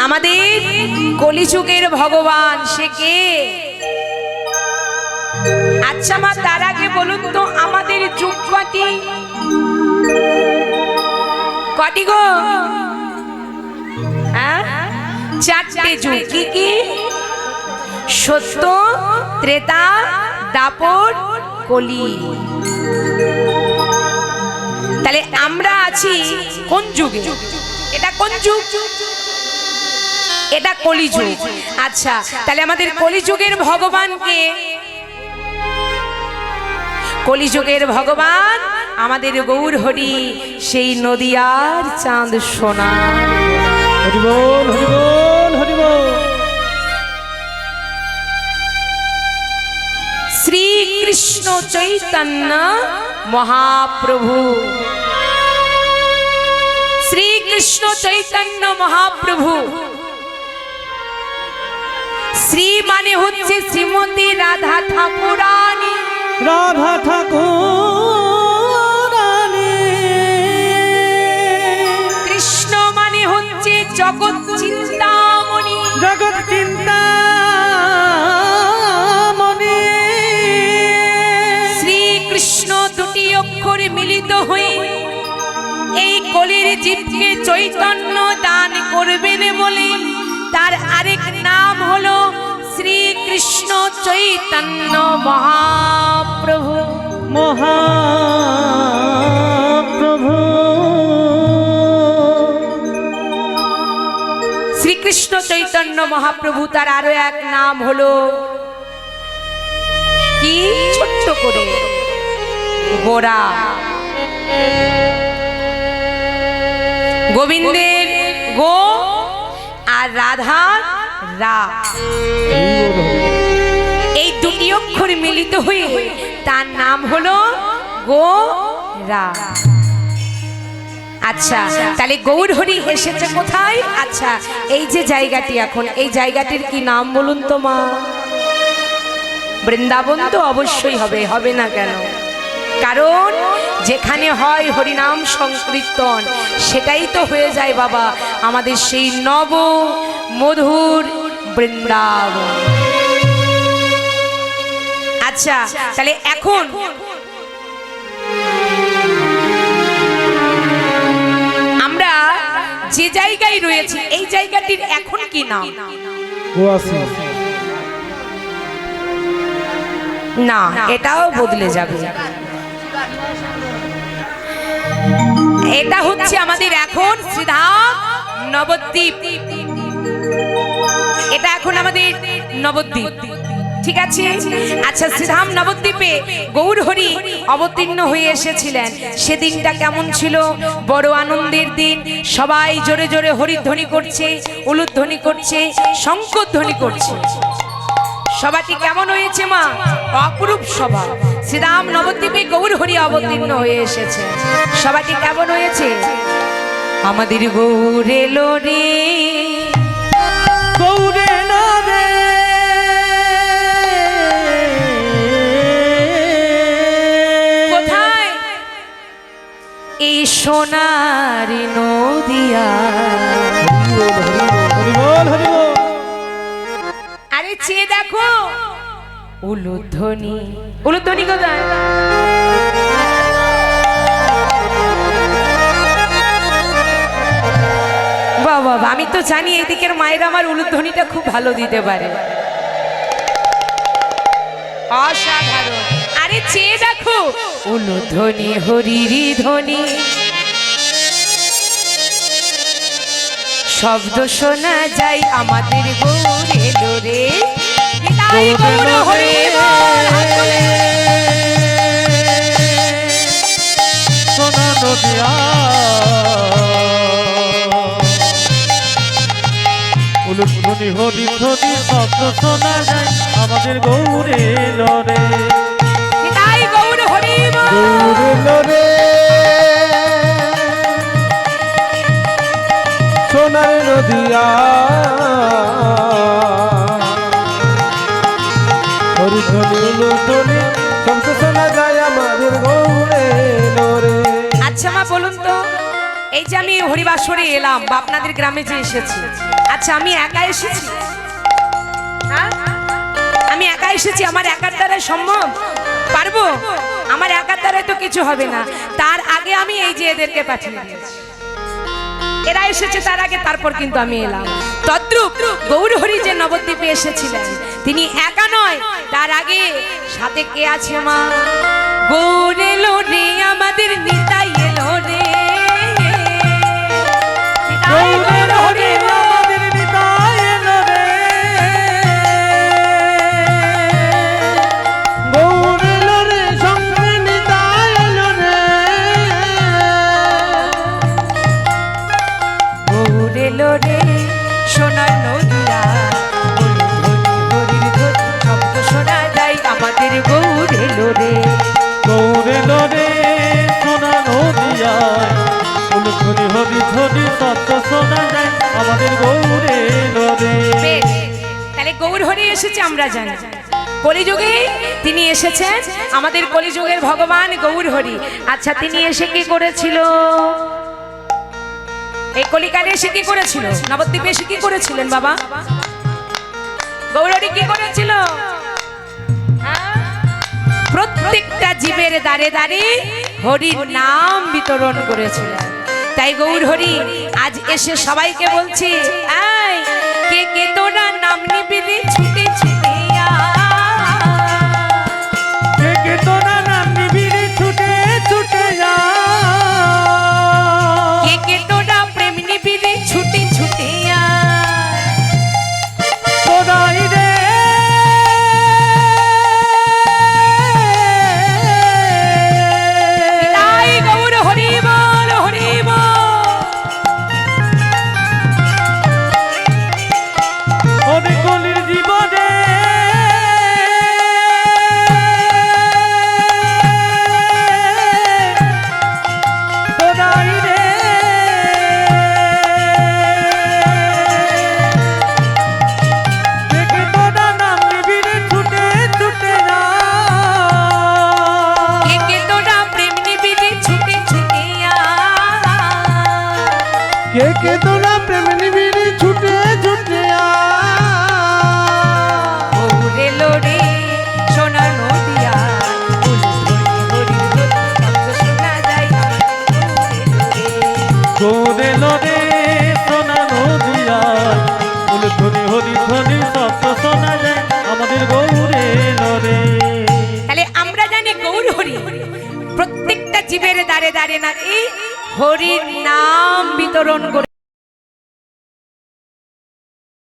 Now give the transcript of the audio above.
আমাদের কলিযুগের ভগবান সে কে? আচ্ছা মা, তার আগে বলুন তো আমাদের যুগ কটি? কটি গো? চারটে যুগ। কি কি? সত্য, ত্রেতা, দাপর, কলি। তাহলে আমরা আছি কোন যুগে? এটা কোন যুগ? এটা কলিযুগ। আচ্ছা, তাহলে আমাদের কলিযুগের ভগবানকে? কলিযুগের ভগবান আমাদের গৌর হরি, সেই নদিয়ার চাঁদ সোনা। হরি বল, হরি বল, হরি বল। শ্রীকৃষ্ণ চৈতন্য মহাপ্রভু। শ্রীকৃষ্ণ চৈতন্য মহাপ্রভু। শ্রী মানে হচ্ছে শ্রীমতী রাধা ঠাকুরানী। রাধা ঠাকুরানী। কৃষ্ণ মানে হচ্ছে জগৎ চিন্তামণি। জগৎ চিন্তামণি। শ্রীকৃষ্ণ দুটি অক্ষরে মিলিত হয়ে এই কলির জীবকে চৈতন্য দান করবেন বলে তার আরেক নাম হলো শ্রীকৃষ্ণ চৈতন্য মহাপ্রভু। মহাপ্রভু। শ্রীকৃষ্ণ চৈতন্য মহাপ্রভু, তার আরো এক নাম হলো কি? ছোট্ট করে গোরা। গোবিন্দের গো আর রাধার রা, এই দুটি অক্ষর মিলিত হয়ে তার নাম হলো গোরা। আচ্ছা, তাহলে গৌর হরি এসেছে কোথায়? আচ্ছা, এই যে জায়গাটি, এখন এই জায়গাটির কি নাম বলুন তো মা? বৃন্দাবন তো অবশ্যই হবে, হবে না কেন? কারণ যেখানে হয় হরিনাম সংকীর্তন সেটাই তো হয়ে যায় বাবা আমাদের সেই নব মধুর বৃন্দাবন। আচ্ছা, তাহলে এখন আমরা যে জায়গায় রয়েছি এই জায়গাটির এখন কি নাম? না, এটাও বদলে যাবে। এটা হচ্ছে আমাদের এখন শ্রীধাম নবদ্বীপ। এটা এখন আমাদের নবদ্বীপ, ঠিক আছে? আচ্ছা, শ্রীধাম নবদ্বীপে গৌর হরি অবতীর্ণ হয়ে এসেছিলেন। সেদিনটা কেমন ছিল? বড় আনন্দের দিন। সবাই জোরে জোরে হরিধ্বনি করছে, উলুধ্বনি করছে, শঙ্খধ্বনি করছে। সভাটি কেমন হয়েছে মা? অপরূপ সভা। শ্রীরাম নবদ্বীপে গৌর হরি অবতীর্ণ হয়ে এসেছে। সভাটি কেমন হয়েছে? আমাদের গৌর এলো রে, গৌর এলো রে। কোথায়? এই সোনার নদিয়া। হরি বল, হরি বল। আরে চেয়ে দেখো, উলুধ্বনি। উলুধ্বনি কোথায়? বাবা, আমি তো জানি এদিকের মায়েরা আমার উলুধ্বনিটা খুব ভালো দিতে পারে। অসাধারণ। আরে চেয়ে দেখো, উলুধ্বনি হরিরি ধ্বনি। শব্দ শোনা যায় আমাদের গৌর এলো রে। গৌর হরি বল, হাত তুলে। সোনা নদিয়া উলুধ্বনি হরিধ্বনি শব্দ শোনা যায় আমাদের গৌর এলো রে। গৌর হরি বল। গৌর এলো রে। সোনার নদিয়া হরিধ্বনি উলুধ্বনি শব্দ শোনা যায় আমাদের গৌর এলো রে। আচ্ছা মা, বলুন তো এই যে আমি হরিবাসরে এলাম বা আপনাদের গ্রামে যে এসেছি, আচ্ছা আমি একা এসেছি? হ্যাঁ? আমি একা এসেছি, আমার একার দ্বারা সম্ভব? পারবো? আমার একার দ্বারাই তো কিছু হবে না। তার আগে আমি এই যে এদেরকে পাঠিয়ে দিয়েছি, এরা এসেছে তার আগে, তারপর কিন্তু আমি এলাম। তদ্রূপ গৌরহরি যে নবদ্বীপে এসেছিলেন, তিনি একা নয়, তার আগে সাথে কে আছে মা? গৌর এলো রে, আমাদের নিতাই এলো রে, সোনার নদিয়া হরির ধ্বনি শব্দ শোনা যায়, আমাদের গৌর এলো রে। গৌর এলো রে সোনা নদিয়ায়, ফুলঝুরি হরি ঝরি শব্দ শোনা যায়, আমাদের গৌর এলো রে। বেশ, তাহলে গৌর হরি এসেছে আমরা জানি। কলিযুগে তিনি এসেছেন, আমাদের কলিযুগের ভগবান গৌর হরি। আচ্ছা তিনি এসে কি করেছিল? এই কলিকালে এসে কি করেছিল? নবদ্বীপে এসে কি করেছিলেন বাবা? গৌর হরি কি করেছিল? প্রত্যেকটা জীবের দ্বারে দ্বারে হরির নাম বিতরণ করেছিলেন। তাই গৌর হরি আজ এসে সবাইকে বলছি, এই কে কে তোরা নাম নিবি রে, ছুটে ছুটে আয়। কে কে তোরা নাম নিবি রে, ছুটে ছুটে আয়। কে কে তোরা প্রেম নিবি রে, ছুটে ছুটে আয়। তোরাই রে তাই গৌর হরি বল, হরি বল। অনেক কলির জীবনে তোরাই রে দেখে তোরা নাম নিবি রে, ছুটে ছুটে আয়। কে কে তোরা প্রেম নিবি রে, ছুটে ছুটে আয়। কে কে তোরা প্রেম নিবি রে, ছুটে ছুটে আয়। গৌর এলো রে সোনার নদিয়া, ফুলঝুরি হরির ধ্বনি শব্দ শোনা যায়, গৌর এলো রে সোনা নদিয়ায়, ফুলঝুরি হরি ধ্বনি শব্দ শোনা যায়, আমাদের গৌর এলো রে। তাহলে আমরা জানি গৌর হরি প্রত্যেকটা জীবের দ্বারে দ্বারে নাকি হরির নাম বিতরণ করে।